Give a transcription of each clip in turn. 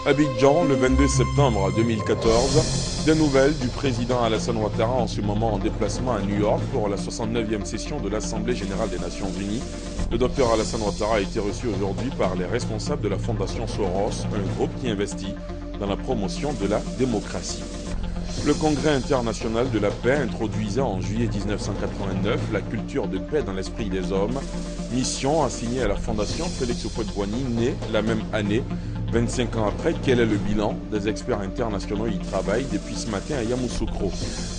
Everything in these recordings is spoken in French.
Abidjan, le 22 septembre 2014. Des nouvelles du président Alassane Ouattara en ce moment en déplacement à New York pour la 69e session de l'Assemblée générale des Nations Unies. Le docteur Alassane Ouattara a été reçu aujourd'hui par les responsables de la Fondation Soros, un groupe qui investit dans la promotion de la démocratie. Le Congrès international de la paix introduisait en juillet 1989 la culture de paix dans l'esprit des hommes, mission assignée à la Fondation Félix Houphouët-Boigny, née la même année. 25 ans après, quel est le bilan? Des experts internationaux y travaillent depuis ce matin à Yamoussoukro.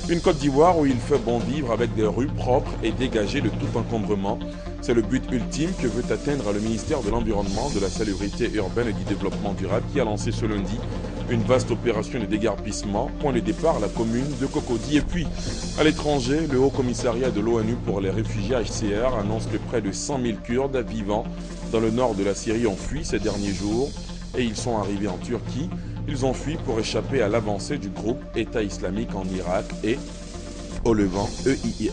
Une Côte d'Ivoire où il fait bon vivre avec des rues propres et dégagées de tout encombrement. C'est le but ultime que veut atteindre le ministère de l'Environnement, de la Salubrité urbaine et du Développement durable qui a lancé ce lundi une vaste opération de déguerpissement. Point de départ, la commune de Cocody. Et puis, à l'étranger, le Haut Commissariat de l'ONU pour les réfugiés HCR annonce que près de 100 000 Kurdes vivant dans le nord de la Syrie ont fui ces derniers jours. Et ils sont arrivés en Turquie. Ils ont fui pour échapper à l'avancée du groupe État islamique en Irak et au Levant, EIIL.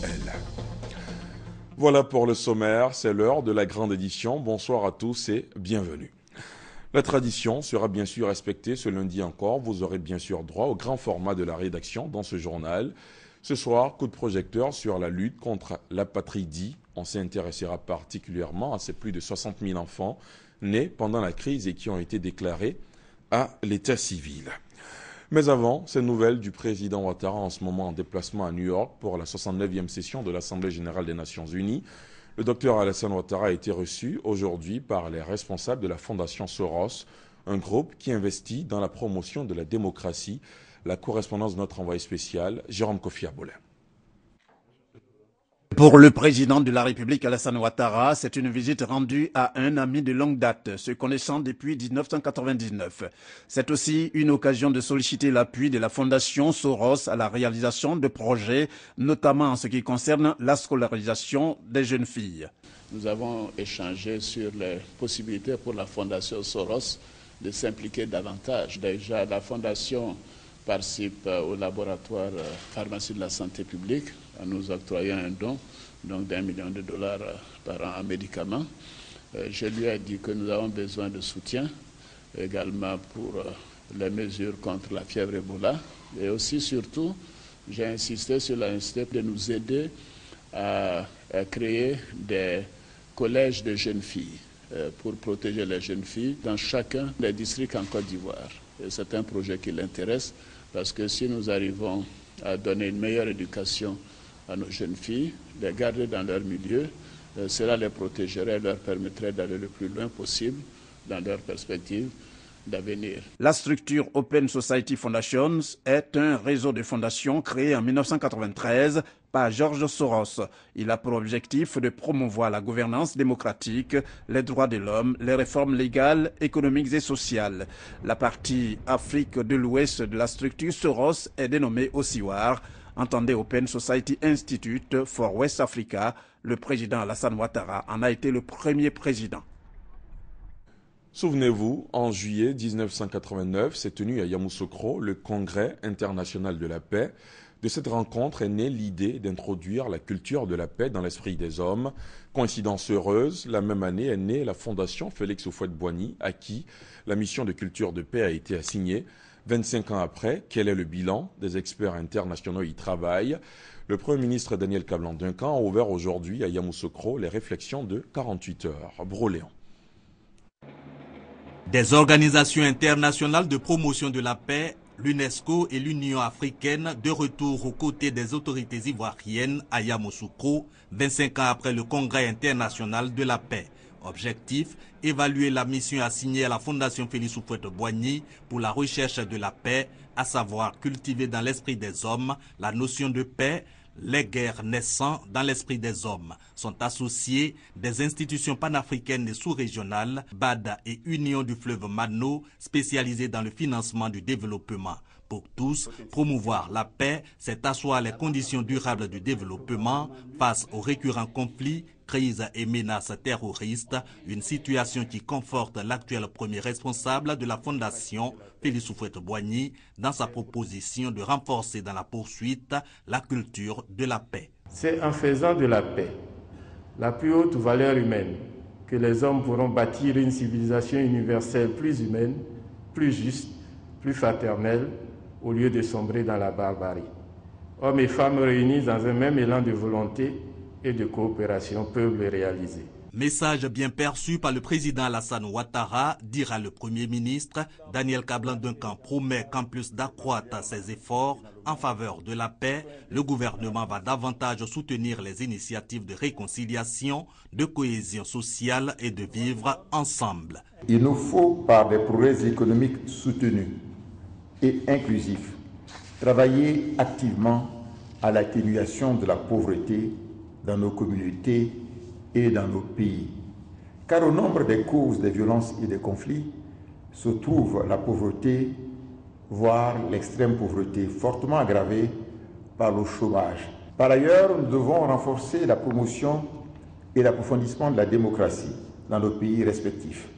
Voilà pour le sommaire, c'est l'heure de la grande édition. Bonsoir à tous et bienvenue. La tradition sera bien sûr respectée ce lundi encore. Vous aurez bien sûr droit au grand format de la rédaction dans ce journal. Ce soir, coup de projecteur sur la lutte contre l'apatridie. On s'intéressera particulièrement à ces plus de 60 000 enfants nés pendant la crise et qui ont été déclarés à l'état civil. Mais avant, ces nouvelles du président Ouattara en ce moment en déplacement à New York pour la 69e session de l'Assemblée générale des Nations unies. Le docteur Alassane Ouattara a été reçu aujourd'hui par les responsables de la Fondation Soros, un groupe qui investit dans la promotion de la démocratie. La correspondance de notre envoyé spécial, Jérôme Kofi Abolin. Pour le président de la République, Alassane Ouattara, c'est une visite rendue à un ami de longue date, se connaissant depuis 1999. C'est aussi une occasion de solliciter l'appui de la Fondation Soros à la réalisation de projets, notamment en ce qui concerne la scolarisation des jeunes filles. Nous avons échangé sur les possibilités pour la Fondation Soros de s'impliquer davantage. Déjà, la Fondation participe au laboratoire pharmacie de la santé publique en nous octroyant un don donc d'$1 million par an en médicaments. Je lui ai dit que nous avons besoin de soutien également pour les mesures contre la fièvre Ebola. Et aussi, surtout, j'ai insisté sur la nécessité de nous aider à créer des collèges de jeunes filles pour protéger les jeunes filles dans chacun des districts en Côte d'Ivoire. C'est un projet qui l'intéresse parce que si nous arrivons à donner une meilleure éducation à nos jeunes filles, les garder dans leur milieu, cela les protégerait et leur permettrait d'aller le plus loin possible dans leur perspective d'avenir. La structure Open Society Foundations est un réseau de fondations créé en 1993 par George Soros. Il a pour objectif de promouvoir la gouvernance démocratique, les droits de l'homme, les réformes légales, économiques et sociales. La partie Afrique de l'Ouest de la structure Soros est dénommée OSIWAR. Entendez Open Society Institute for West Africa. Le président Alassane Ouattara en a été le premier président. Souvenez-vous, en juillet 1989, s'est tenu à Yamoussoukro le Congrès international de la paix. De cette rencontre est née l'idée d'introduire la culture de la paix dans l'esprit des hommes. Coïncidence heureuse, la même année est née la Fondation Félix Houphouët-Boigny, à qui la mission de culture de paix a été assignée. 25 ans après, quel est le bilan? Des experts internationaux y travaillent. Le Premier ministre Daniel Kablan-Duncan a ouvert aujourd'hui à Yamoussoukro les réflexions de 48 heures. Broléon. Des organisations internationales de promotion de la paix, l'UNESCO et l'Union africaine de retour aux côtés des autorités ivoiriennes à Yamoussoukro, 25 ans après le Congrès international de la paix. Objectif, évaluer la mission assignée à la Fondation Félix Houphouët-Boigny pour la recherche de la paix, à savoir cultiver dans l'esprit des hommes la notion de paix. Les guerres naissant dans l'esprit des hommes sont associées des institutions panafricaines et sous-régionales, BAD et Union du fleuve Mano, spécialisées dans le financement du développement. Pour tous, promouvoir la paix, c'est asseoir les conditions durables du développement face aux récurrents conflits, crises et menaces terroristes, une situation qui conforte l'actuel premier responsable de la Fondation, Félix Houphouët-Boigny, dans sa proposition de renforcer dans la poursuite la culture de la paix. C'est en faisant de la paix la plus haute valeur humaine que les hommes pourront bâtir une civilisation universelle plus humaine, plus juste, plus fraternel, au lieu de sombrer dans la barbarie. Hommes et femmes réunis dans un même élan de volonté et de coopération peuvent le réaliser. Message bien perçu par le président Alassane Ouattara, dira le Premier ministre. Daniel Kablan-Duncan promet qu'en plus d'accroître ses efforts en faveur de la paix, le gouvernement va davantage soutenir les initiatives de réconciliation, de cohésion sociale et de vivre ensemble. Il nous faut, par des progrès économiques soutenus et inclusifs, travailler activement à l'atténuation de la pauvreté dans nos communautés et dans nos pays. Car au nombre des causes des violences et des conflits se trouve la pauvreté, voire l'extrême pauvreté, fortement aggravée par le chômage. Par ailleurs, nous devons renforcer la promotion et l'approfondissement de la démocratie dans nos pays respectifs,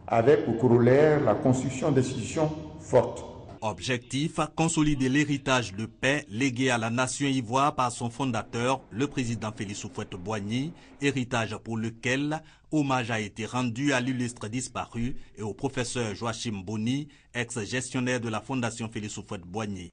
avec pour corollaire la construction d'institutions fortes. Objectif, consolider l'héritage de paix légué à la nation ivoire par son fondateur, le président Félix Houphouët-Boigny, héritage pour lequel hommage a été rendu à l'illustre disparu et au professeur Joachim Boni, ex-gestionnaire de la fondation Félix Houphouët-Boigny.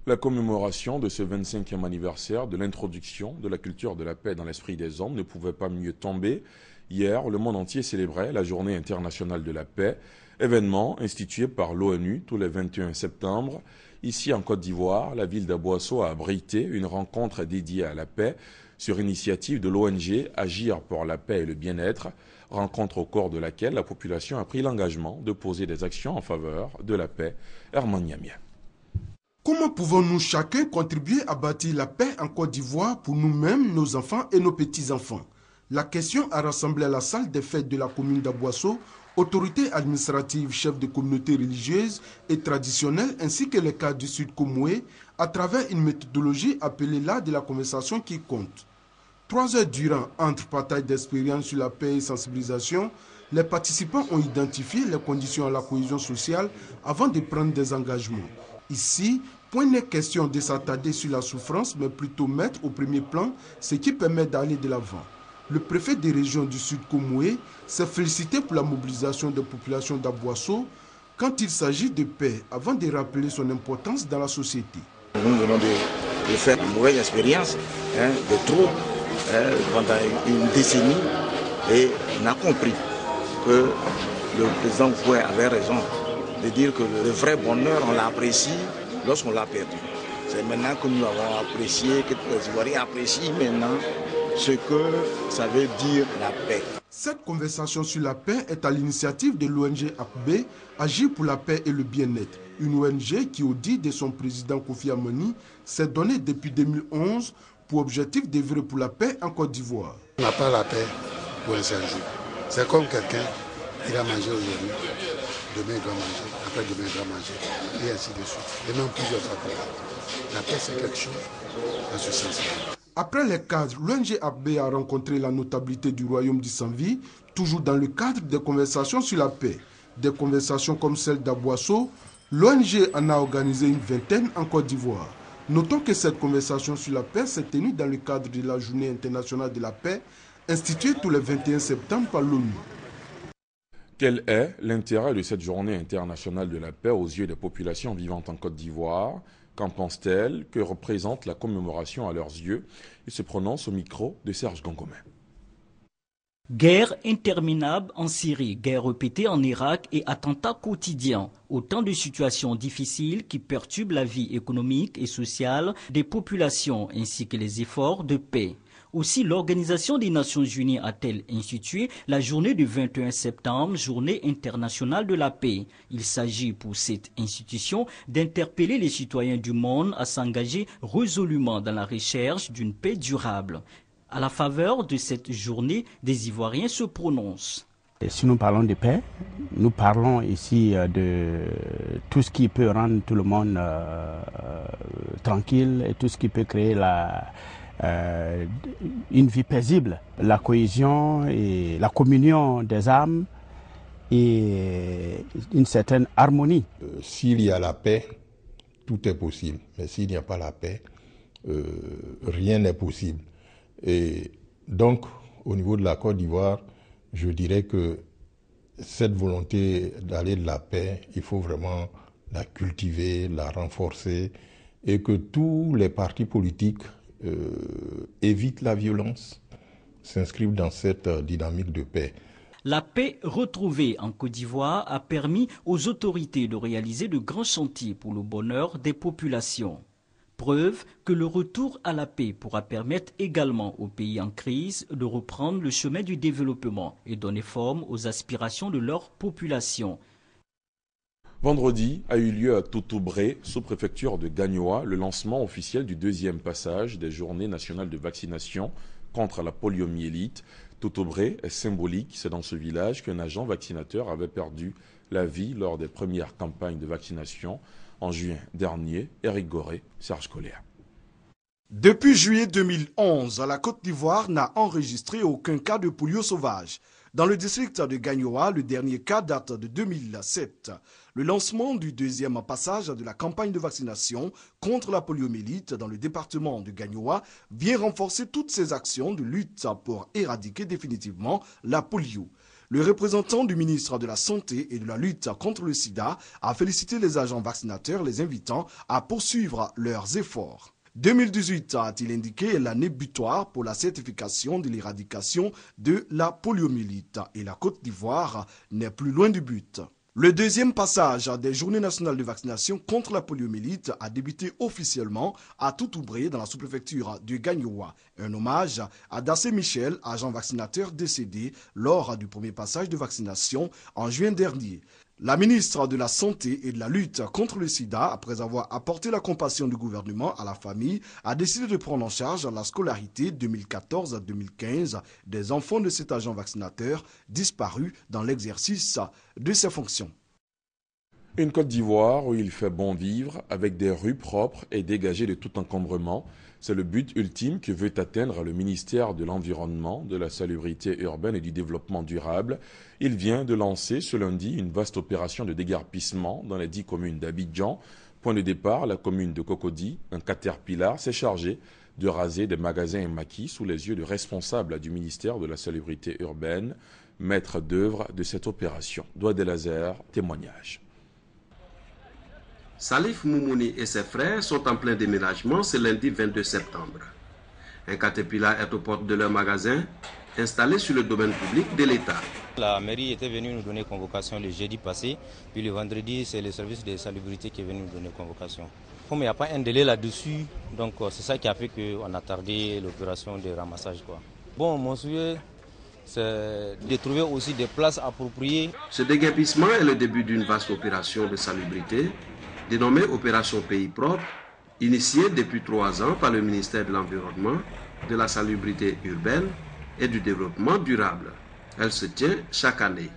La commémoration de ce 25e anniversaire de l'introduction de la culture de la paix dans l'esprit des hommes ne pouvait pas mieux tomber. Hier, le monde entier célébrait la Journée internationale de la paix, événement institué par l'ONU tous les 21 septembre. Ici, en Côte d'Ivoire, la ville d'Aboasso a abrité une rencontre dédiée à la paix sur initiative de l'ONG Agir pour la paix et le bien-être, rencontre au cours de laquelle la population a pris l'engagement de poser des actions en faveur de la paix. Herman Niamia. Comment pouvons-nous chacun contribuer à bâtir la paix en Côte d'Ivoire pour nous-mêmes, nos enfants et nos petits-enfants? La question a rassemblé à la salle des fêtes de la commune d'Aboasso autorités administratives, chefs de communautés religieuses et traditionnelles, ainsi que les cadres du Sud Komoué, à travers une méthodologie appelée l'art de la conversation qui compte. 3 heures durant, entre partage d'expériences sur la paix et sensibilisation, les participants ont identifié les conditions à la cohésion sociale avant de prendre des engagements. Ici, point n'est question de s'attarder sur la souffrance, mais plutôt mettre au premier plan ce qui permet d'aller de l'avant. Le préfet des régions du Sud Komoué s'est félicité pour la mobilisation des populations d'Aboasso quand il s'agit de paix, avant de rappeler son importance dans la société. Nous venons de faire une mauvaise expérience, de troubles pendant une décennie, et on a compris que le président Fouet avait raison de dire que le vrai bonheur, on l'apprécie lorsqu'on l'a perdu. C'est maintenant que nous avons apprécié, que les Ivoiriens apprécient maintenant ce que ça veut dire la paix. Cette conversation sur la paix est à l'initiative de l'ONG APB, Agir pour la paix et le bien-être. Une ONG qui, au dit de son président Kofi Amani, s'est donnée depuis 2011 pour objectif d'œuvrer pour la paix en Côte d'Ivoire. On n'a pas la paix pour un seul jour. C'est comme quelqu'un, il a mangé aujourd'hui, demain il doit manger, après-demain il doit manger, et ainsi de suite. Et même plusieurs fois par jour. La paix, c'est quelque chose dans ce sens-là. Après les cadres, l'ONG APB a rencontré la notabilité du royaume d'Issanvi, toujours dans le cadre des conversations sur la paix. Des conversations comme celle d'Aboasso, l'ONG en a organisé une vingtaine en Côte d'Ivoire. Notons que cette conversation sur la paix s'est tenue dans le cadre de la Journée internationale de la paix, instituée tous les 21 septembre par l'ONU. Quel est l'intérêt de cette Journée internationale de la paix aux yeux des populations vivantes en Côte d'Ivoire ? Qu'en pensent-elles? Que représente la commémoration à leurs yeux? Il se prononce au micro de Serge Gongomé. Guerre interminable en Syrie, guerre répétée en Irak et attentats quotidiens. Autant de situations difficiles qui perturbent la vie économique et sociale des populations ainsi que les efforts de paix. Aussi, l'Organisation des Nations Unies a-t-elle institué la journée du 21 septembre, journée internationale de la paix. Il s'agit pour cette institution d'interpeller les citoyens du monde à s'engager résolument dans la recherche d'une paix durable. À la faveur de cette journée, des Ivoiriens se prononcent. Si nous parlons de paix, nous parlons ici de tout ce qui peut rendre tout le monde tranquille et tout ce qui peut créer une vie paisible, la cohésion et la communion des âmes et une certaine harmonie. S'il y a la paix, tout est possible. Mais s'il n'y a pas la paix, rien n'est possible. Et donc, au niveau de la Côte d'Ivoire, je dirais que cette volonté d'aller de la paix, il faut vraiment la cultiver, la renforcer et que tous les partis politiques évitent la violence, s'inscrivent dans cette dynamique de paix. La paix retrouvée en Côte d'Ivoire a permis aux autorités de réaliser de grands chantiers pour le bonheur des populations. Preuve que le retour à la paix pourra permettre également aux pays en crise de reprendre le chemin du développement et donner forme aux aspirations de leur population. Vendredi a eu lieu à Totobré, sous-préfecture de Gagnoa, le lancement officiel du deuxième passage des journées nationales de vaccination contre la poliomyélite. Totobré est symbolique, c'est dans ce village qu'un agent vaccinateur avait perdu la vie lors des premières campagnes de vaccination en juin dernier. Éric Goré, Serge Colère. Depuis juillet 2011, la Côte d'Ivoire n'a enregistré aucun cas de polio sauvage. Dans le district de Gagnoa, le dernier cas date de 2007. Le lancement du deuxième passage de la campagne de vaccination contre la poliomyélite dans le département de Gagnoa vient renforcer toutes ces actions de lutte pour éradiquer définitivement la polio. Le représentant du ministre de la Santé et de la lutte contre le sida a félicité les agents vaccinateurs, les invitant à poursuivre leurs efforts. 2018, a-t-il indiqué, est l'année butoir pour la certification de l'éradication de la poliomyélite et la Côte d'Ivoire n'est plus loin du but. Le deuxième passage des journées nationales de vaccination contre la poliomyélite a débuté officiellement à Totobré dans la sous-préfecture du Gagnoa. Un hommage à Dassé Michel, agent vaccinateur décédé lors du premier passage de vaccination en juin dernier. La ministre de la Santé et de la lutte contre le sida, après avoir apporté la compassion du gouvernement à la famille, a décidé de prendre en charge la scolarité 2014-2015 des enfants de cet agent vaccinateur disparu dans l'exercice de ses fonctions. Une Côte d'Ivoire où il fait bon vivre, avec des rues propres et dégagées de tout encombrement. C'est le but ultime que veut atteindre le ministère de l'Environnement, de la Salubrité urbaine et du Développement durable. Il vient de lancer ce lundi une vaste opération de déguerpissement dans les 10 communes d'Abidjan. Point de départ, la commune de Cocody, un caterpillar s'est chargé de raser des magasins et maquis sous les yeux de responsables du ministère de la Salubrité urbaine, maître d'œuvre de cette opération. Doigt des Lazare, témoignage. Salif Moumouni et ses frères sont en plein déménagement ce lundi 22 septembre. Un caterpillar est aux portes de leur magasin, installé sur le domaine public de l'État. La mairie était venue nous donner convocation le jeudi passé, puis le vendredi, c'est le service de salubrité qui est venu nous donner convocation. Comme il n'y a pas un délai là-dessus, donc c'est ça qui a fait qu'on a tardé l'opération de ramassage. Bon, mon souhait, c'est de trouver aussi des places appropriées. Ce déguerpissement est le début d'une vaste opération de salubrité, dénommée Opération Pays Propre, initiée depuis 3 ans par le ministère de l'Environnement, de la Salubrité urbaine et du Développement durable. Elle se tient chaque année.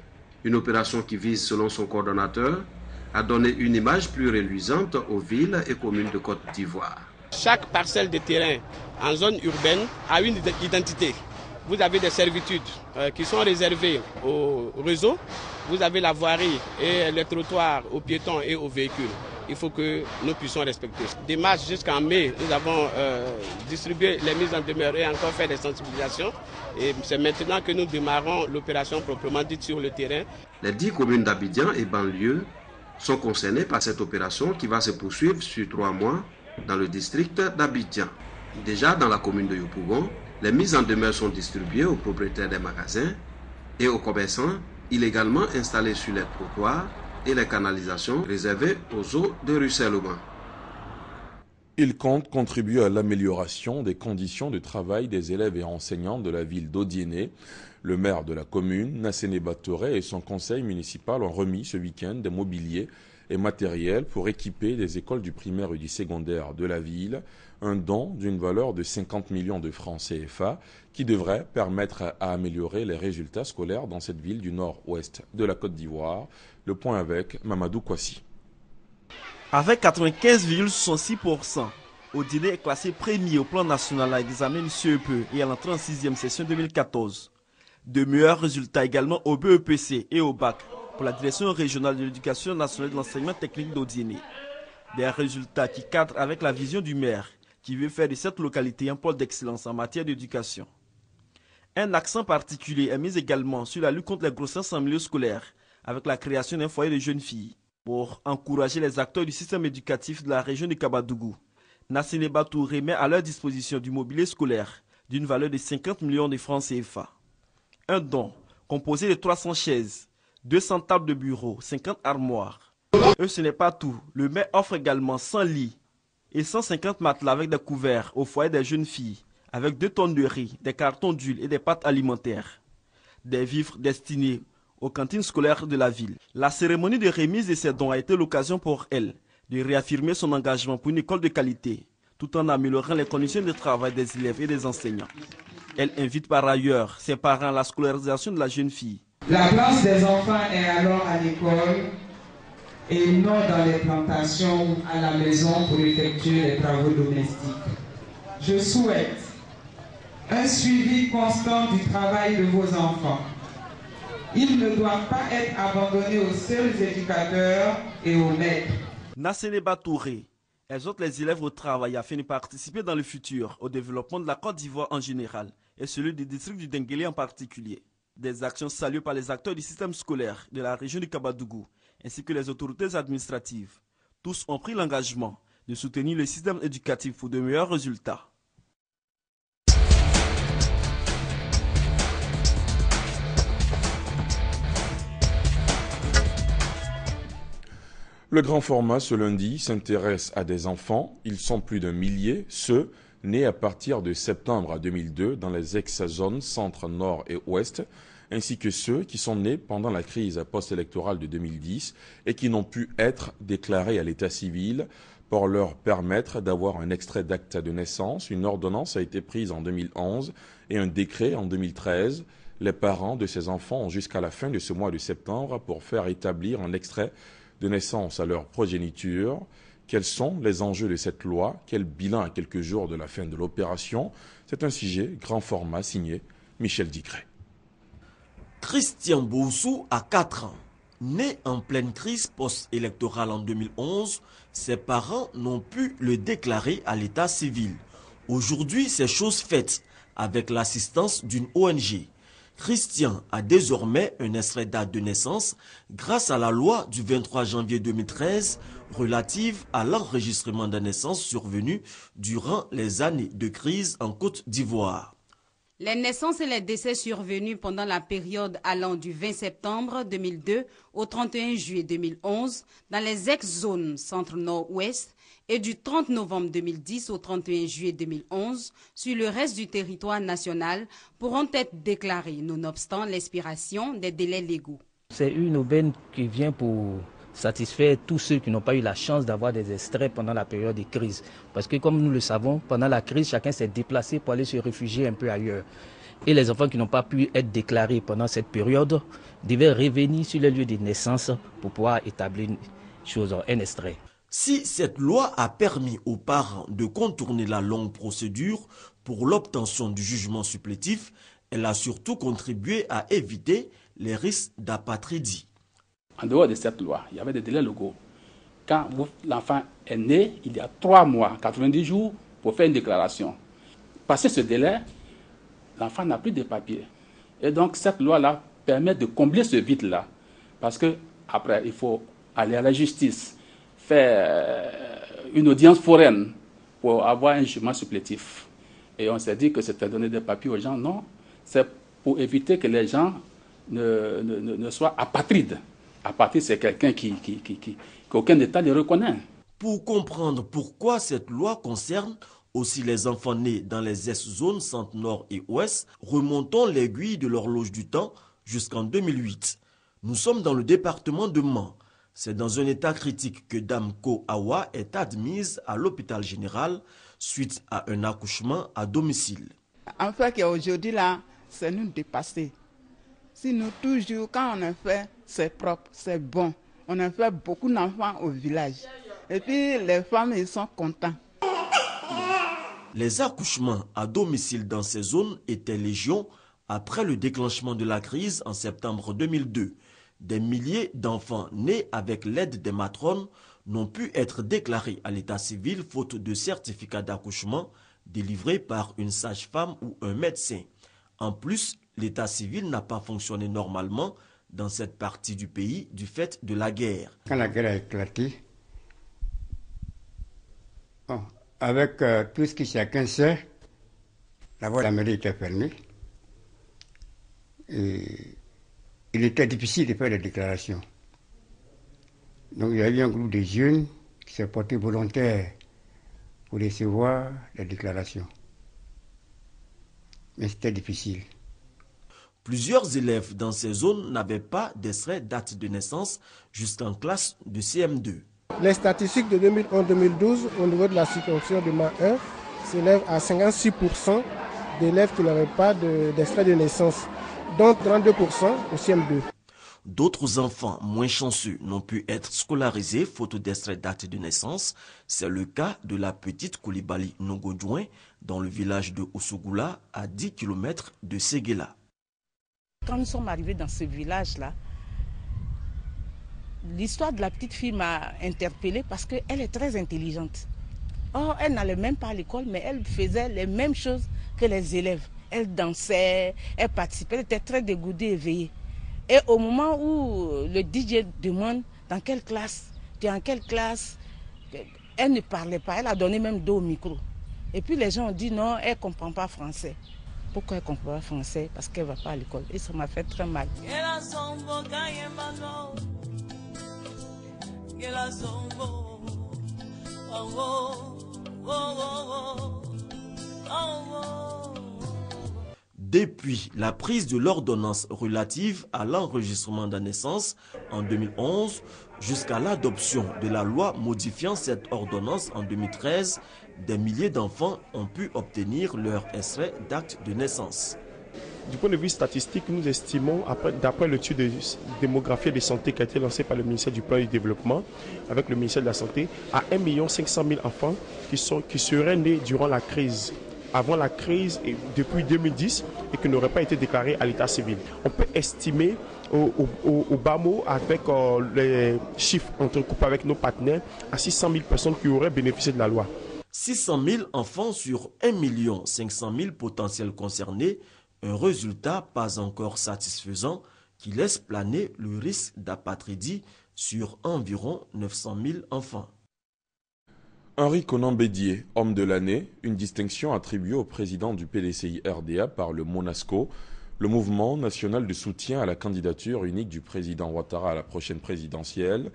Une opération qui vise, selon son coordonnateur, à donner une image plus reluisante aux villes et communes de Côte d'Ivoire. Chaque parcelle de terrain en zone urbaine a une identité. Vous avez des servitudes qui sont réservées au réseau. Vous avez la voirie et les trottoirs aux piétons et aux véhicules. Il faut que nous puissions respecter. Dès mars jusqu'en mai, nous avons distribué les mises en demeure et encore fait des sensibilisations. Et c'est maintenant que nous démarrons l'opération proprement dite sur le terrain. Les 10 communes d'Abidjan et banlieue sont concernées par cette opération qui va se poursuivre sur 3 mois dans le district d'Abidjan. Déjà dans la commune de Yopougon, les mises en demeure sont distribuées aux propriétaires des magasins et aux commerçants illégalement installés sur les trottoirs et les canalisations réservées aux eaux de ruissellement. Il compte contribuer à l'amélioration des conditions de travail des élèves et enseignants de la ville d'Odiéné. Le maire de la commune, Nassene Batoré, et son conseil municipal ont remis ce week-end des mobiliers et matériels pour équiper des écoles du primaire et du secondaire de la ville. Un don d'une valeur de 50 millions de francs CFA qui devrait permettre à améliorer les résultats scolaires dans cette ville du nord-ouest de la Côte d'Ivoire. Le point avec Mamadou Kwasi. Avec 95,66%, Odiéné est classé premier au plan national à l'examen du CEP et à l'entrée en 6e session 2014. De meilleurs résultats également au BEPC et au BAC pour la Direction régionale de l'éducation nationale et de l'enseignement technique d'Odiéné. Des résultats qui cadrent avec la vision du maire qui veut faire de cette localité un pôle d'excellence en matière d'éducation. Un accent particulier est mis également sur la lutte contre les grossesses en milieu scolaire avec la création d'un foyer de jeunes filles pour encourager les acteurs du système éducatif de la région de Kabadougou. Nassene Batouré met à leur disposition du mobilier scolaire d'une valeur de 50 millions de francs CFA. Un don composé de 300 chaises, 200 tables de bureau, 50 armoires. Et ce n'est pas tout. Le maire offre également 100 lits et 150 matelas avec des couverts au foyer des jeunes filles, avec 2 tonnes de riz, des cartons d'huile et des pâtes alimentaires. Des vivres destinés aux cantines scolaires de la ville. La cérémonie de remise de ces dons a été l'occasion pour elle de réaffirmer son engagement pour une école de qualité, tout en améliorant les conditions de travail des élèves et des enseignants. Elle invite par ailleurs ses parents à la scolarisation de la jeune fille. La place des enfants est alors à l'école et non dans les plantations ou à la maison pour effectuer les travaux domestiques. Je souhaite un suivi constant du travail de vos enfants. Ils ne doivent pas être abandonnés aux seuls éducateurs et aux maîtres. Nassene Batouré exhorte les élèves au travail afin de participer dans le futur au développement de la Côte d'Ivoire en général et celui du district du Denguélé en particulier. Des actions saluées par les acteurs du système scolaire de la région du Kabadougou ainsi que les autorités administratives. Tous ont pris l'engagement de soutenir le système éducatif pour de meilleurs résultats. Le grand format, ce lundi, s'intéresse à des enfants. Ils sont plus d'un millier, ceux nés à partir de septembre 2002 dans les ex-zones centre, nord et ouest, ainsi que ceux qui sont nés pendant la crise post-électorale de 2010 et qui n'ont pu être déclarés à l'état civil pour leur permettre d'avoir un extrait d'acte de naissance. Une ordonnance a été prise en 2011 et un décret en 2013. Les parents de ces enfants ont jusqu'à la fin de ce mois de septembre pour faire établir un extrait de naissance à leur progéniture. Quels sont les enjeux de cette loi? Quel bilan à quelques jours de la fin de l'opération? C'est un sujet grand format signé Michel Dicret. Christian Boussou a 4 ans. Né en pleine crise post-électorale en 2011, ses parents n'ont pu le déclarer à l'état civil. Aujourd'hui, c'est chose faite avec l'assistance d'une ONG. Christian a désormais un extrait date de naissance grâce à la loi du 23 janvier 2013 relative à l'enregistrement de naissance survenue durant les années de crise en Côte d'Ivoire. Les naissances et les décès survenus pendant la période allant du 20 septembre 2002 au 31 juillet 2011 dans les ex-zones centre-nord-ouest et du 30 novembre 2010 au 31 juillet 2011 sur le reste du territoire national pourront être déclarés, nonobstant l'expiration des délais légaux. C'est une aubaine qui vient pour satisfaire tous ceux qui n'ont pas eu la chance d'avoir des extraits pendant la période de crise. Parce que comme nous le savons, pendant la crise, chacun s'est déplacé pour aller se réfugier un peu ailleurs. Et les enfants qui n'ont pas pu être déclarés pendant cette période devaient revenir sur le lieu de naissance pour pouvoir établir une chose, un extrait. Si cette loi a permis aux parents de contourner la longue procédure pour l'obtention du jugement supplétif, elle a surtout contribué à éviter les risques d'apatridie. En dehors de cette loi, il y avait des délais légaux. Quand l'enfant est né, il y a 3 mois, 90 jours pour faire une déclaration. Passé ce délai, l'enfant n'a plus de papiers. Et donc cette loi-là permet de combler ce vide-là. Parce qu'après, il faut aller à la justice, faire une audience foraine pour avoir un jugement supplétif. Et on s'est dit que c'était donner des papiers aux gens. Non, c'est pour éviter que les gens ne soient apatrides. Apatride, c'est quelqu'un qu'aucun État ne reconnaît. Pour comprendre pourquoi cette loi concerne aussi les enfants nés dans les ex-zones centre, nord et ouest, remontons l'aiguille de l'horloge du temps jusqu'en 2008. Nous sommes dans le département de Mans. C'est dans un état critique que Dame Ko Awa est admise à l'hôpital général suite à un accouchement à domicile. En fait, aujourd'hui, là, c'est nous dépasser. Si nous, toujours, quand on a fait, c'est propre, c'est bon. On a fait beaucoup d'enfants au village. Et puis, les femmes, ils sont contents. Les accouchements à domicile dans ces zones étaient légion après le déclenchement de la crise en septembre 2002. Des milliers d'enfants nés avec l'aide des matrones n'ont pu être déclarés à l'état civil faute de certificat d'accouchement délivré par une sage-femme ou un médecin. En plus, l'état civil n'a pas fonctionné normalement dans cette partie du pays du fait de la guerre. Quand la guerre a éclaté, avec tout ce que chacun sait, la voie de la mairie était fermée. Et il était difficile de faire des déclarations. Donc il y a eu un groupe de jeunes qui s'est porté volontaire pour recevoir les déclarations. Mais c'était difficile. Plusieurs élèves dans ces zones n'avaient pas d'extrait date de naissance jusqu'en classe de CM2. Les statistiques de 2011-2012 au niveau de la circonscription de Ma 1 s'élèvent à 56% d'élèves qui n'avaient pas d'extrait de naissance, dont 32% au CM2. D'autres enfants moins chanceux n'ont pu être scolarisés faute d'extrait date de naissance. C'est le cas de la petite Koulibaly Nongodjoin dans le village de Oussougoula à 10 km de Séguéla. Quand nous sommes arrivés dans ce village-là, l'histoire de la petite fille m'a interpellée parce qu'elle est très intelligente. Or, elle n'allait même pas à l'école, mais elle faisait les mêmes choses que les élèves. Elle dansait, elle participait, elle était très dégoûtée, éveillée. Et au moment où le DJ demande dans quelle classe, tu es en quelle classe, elle ne parlait pas, elle a donné même dos au micro. Et puis les gens ont dit non, elle ne comprend pas français. Pourquoi elle ne comprend pas français? Parce qu'elle ne va pas à l'école. Et ça m'a fait très mal. Depuis la prise de l'ordonnance relative à l'enregistrement de la naissance en 2011 jusqu'à l'adoption de la loi modifiant cette ordonnance en 2013, des milliers d'enfants ont pu obtenir leur extrait d'acte de naissance. Du point de vue statistique, nous estimons, d'après l'étude de démographie et de santé qui a été lancée par le ministère du Plan et du Développement, avec le ministère de la Santé, à 1 500 000 enfants qui seraient nés durant la crise, avant la crise et depuis 2010 et qui n'auraient pas été déclarés à l'état civil. On peut estimer au bas mot, avec les chiffres entrecoupés avec nos partenaires, à 600 000 personnes qui auraient bénéficié de la loi. 600 000 enfants sur 1 500 000 potentiels concernés, un résultat pas encore satisfaisant qui laisse planer le risque d'apatridie sur environ 900 000 enfants. Henri Konan Bédié, homme de l'année, une distinction attribuée au président du PDCI RDA par le MONASCO, le mouvement national de soutien à la candidature unique du président Ouattara à la prochaine présidentielle.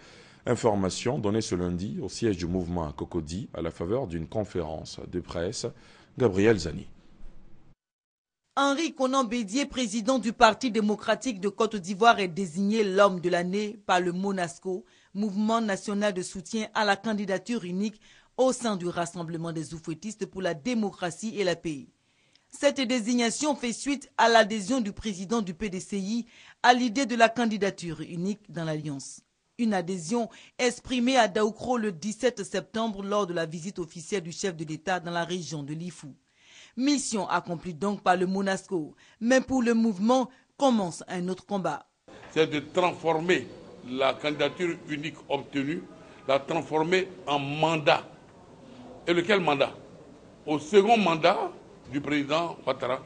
Information donnée ce lundi au siège du mouvement à Cocody à la faveur d'une conférence de presse. Gabriel Zani. Henri Konan Bédié, président du Parti démocratique de Côte d'Ivoire, est désigné l'homme de l'année par le MONASCO, mouvement national de soutien à la candidature unique au sein du Rassemblement des oufouettistes pour la démocratie et la paix. Cette désignation fait suite à l'adhésion du président du PDCI à l'idée de la candidature unique dans l'Alliance. Une adhésion exprimée à Daoukro le 17 septembre lors de la visite officielle du chef de l'État dans la région de l'Ifou. Mission accomplie donc par le MONASCO, mais pour le mouvement commence un autre combat. C'est de transformer la candidature unique obtenue, la transformer en mandat. Et lequel mandat? Au second mandat du président Ouattara,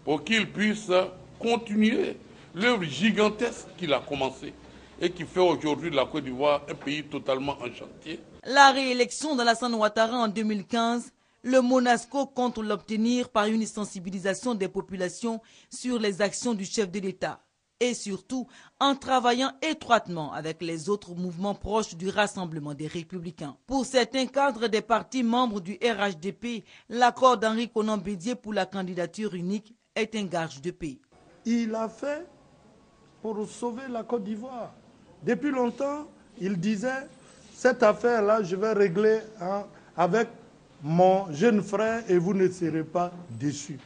pour qu'il puisse continuer l'œuvre gigantesque qu'il a commencée et qui fait aujourd'hui de la Côte d'Ivoire un pays totalement en chantier. La réélection d'Alassane Ouattara en 2015, le MONASCO compte l'obtenir par une sensibilisation des populations sur les actions du chef de l'État et surtout en travaillant étroitement avec les autres mouvements proches du Rassemblement des Républicains. Pour certains cadres des partis membres du RHDP, l'accord d'Henri Konan Bédié pour la candidature unique est un gage de paix. Il a fait pour sauver la Côte d'Ivoire. Depuis longtemps, il disait, cette affaire-là, je vais régler avec mon jeune frère et vous ne serez pas déçus.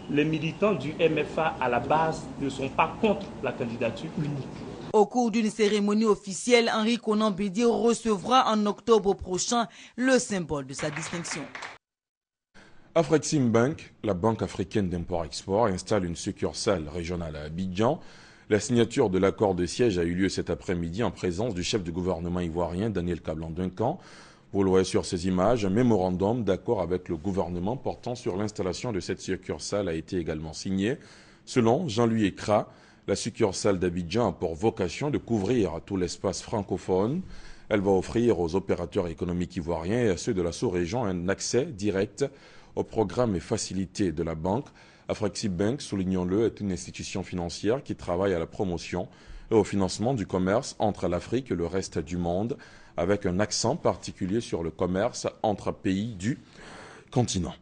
Les militants du MFA à la base ne sont pas contre la candidature unique. Au cours d'une cérémonie officielle, Henri Konan Bédié recevra en octobre prochain le symbole de sa distinction. Afrexim Bank, la banque africaine d'import-export, installe une succursale régionale à Abidjan. La signature de l'accord de siège a eu lieu cet après-midi en présence du chef du gouvernement ivoirien, Daniel Kablan-Duncan. Vous le voyez sur ces images, un mémorandum d'accord avec le gouvernement portant sur l'installation de cette succursale a été également signé. Selon Jean-Louis Ekra, La succursale d'Abidjan a pour vocation de couvrir tout l'espace francophone. Elle va offrir aux opérateurs économiques ivoiriens et à ceux de la sous-région un accès direct aux programmes et facilités de la banque. Afreximbank, soulignons-le, est une institution financière qui travaille à la promotion et au financement du commerce entre l'Afrique et le reste du monde, avec un accent particulier sur le commerce entre pays du continent.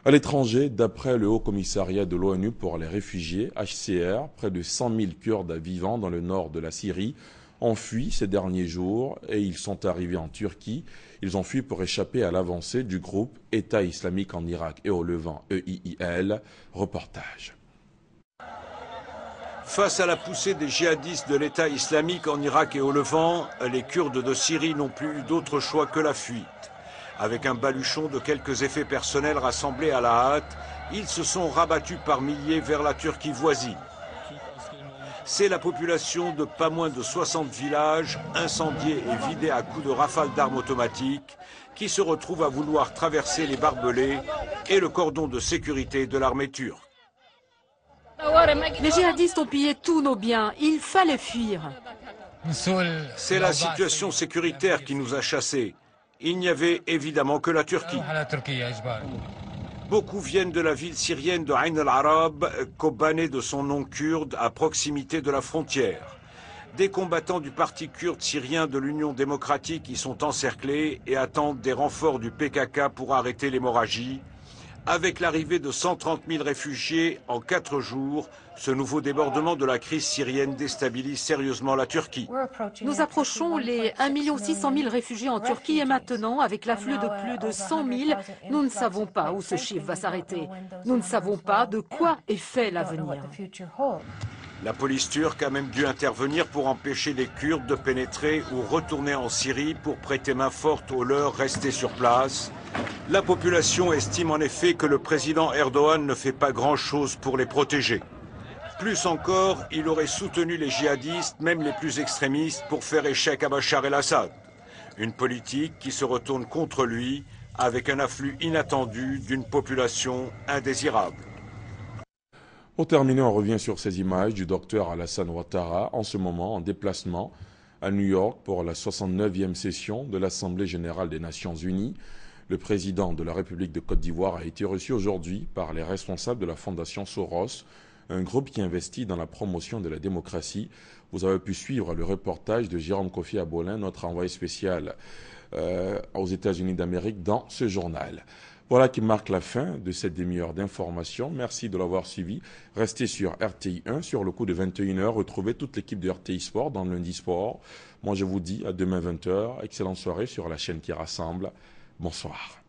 À l'étranger, d'après le Haut Commissariat de l'ONU pour les réfugiés, HCR, près de 100 000 Kurdes vivant dans le nord de la Syrie ont fui ces derniers jours et ils sont arrivés en Turquie. Ils ont fui pour échapper à l'avancée du groupe État islamique en Irak et au Levant, EIIL. Reportage. Face à la poussée des djihadistes de l'État islamique en Irak et au Levant, les Kurdes de Syrie n'ont plus eu d'autre choix que la fuite. Avec un baluchon de quelques effets personnels rassemblés à la hâte, ils se sont rabattus par milliers vers la Turquie voisine. C'est la population de pas moins de 60 villages, incendiés et vidés à coups de rafales d'armes automatiques, qui se retrouve à vouloir traverser les barbelés et le cordon de sécurité de l'armée turque. Les djihadistes ont pillé tous nos biens, il fallait fuir. C'est la situation sécuritaire qui nous a chassés. Il n'y avait évidemment que la Turquie. Beaucoup viennent de la ville syrienne de Ain al-Arab, Kobané de son nom kurde, à proximité de la frontière. Des combattants du parti kurde syrien de l'Union démocratique y sont encerclés et attendent des renforts du PKK pour arrêter l'hémorragie. Avec l'arrivée de 130 000 réfugiés en 4 jours, ce nouveau débordement de la crise syrienne déstabilise sérieusement la Turquie. Nous approchons les 1 600 000 réfugiés en Turquie et maintenant, avec l'afflux de plus de 100 000, nous ne savons pas où ce chiffre va s'arrêter. Nous ne savons pas de quoi est fait l'avenir. La police turque a même dû intervenir pour empêcher les Kurdes de pénétrer ou retourner en Syrie pour prêter main forte aux leurs restés sur place. La population estime en effet que le président Erdogan ne fait pas grand-chose pour les protéger. Plus encore, il aurait soutenu les djihadistes, même les plus extrémistes, pour faire échec à Bachar el-Assad. Une politique qui se retourne contre lui avec un afflux inattendu d'une population indésirable. Pour terminer, on revient sur ces images du docteur Alassane Ouattara, en ce moment en déplacement à New York pour la 69e session de l'Assemblée générale des Nations unies. Le président de la République de Côte d'Ivoire a été reçu aujourd'hui par les responsables de la Fondation Soros, un groupe qui investit dans la promotion de la démocratie. Vous avez pu suivre le reportage de Jérôme Kofi Abolin, notre envoyé spécial aux États-Unis d'Amérique, dans ce journal. Voilà qui marque la fin de cette demi-heure d'information. Merci de l'avoir suivi. Restez sur RTI 1 sur le coup de 21h. Retrouvez toute l'équipe de RTI Sport dans le Lundi Sport. Moi, je vous dis à demain 20h. Excellente soirée sur la chaîne qui rassemble. Bonsoir.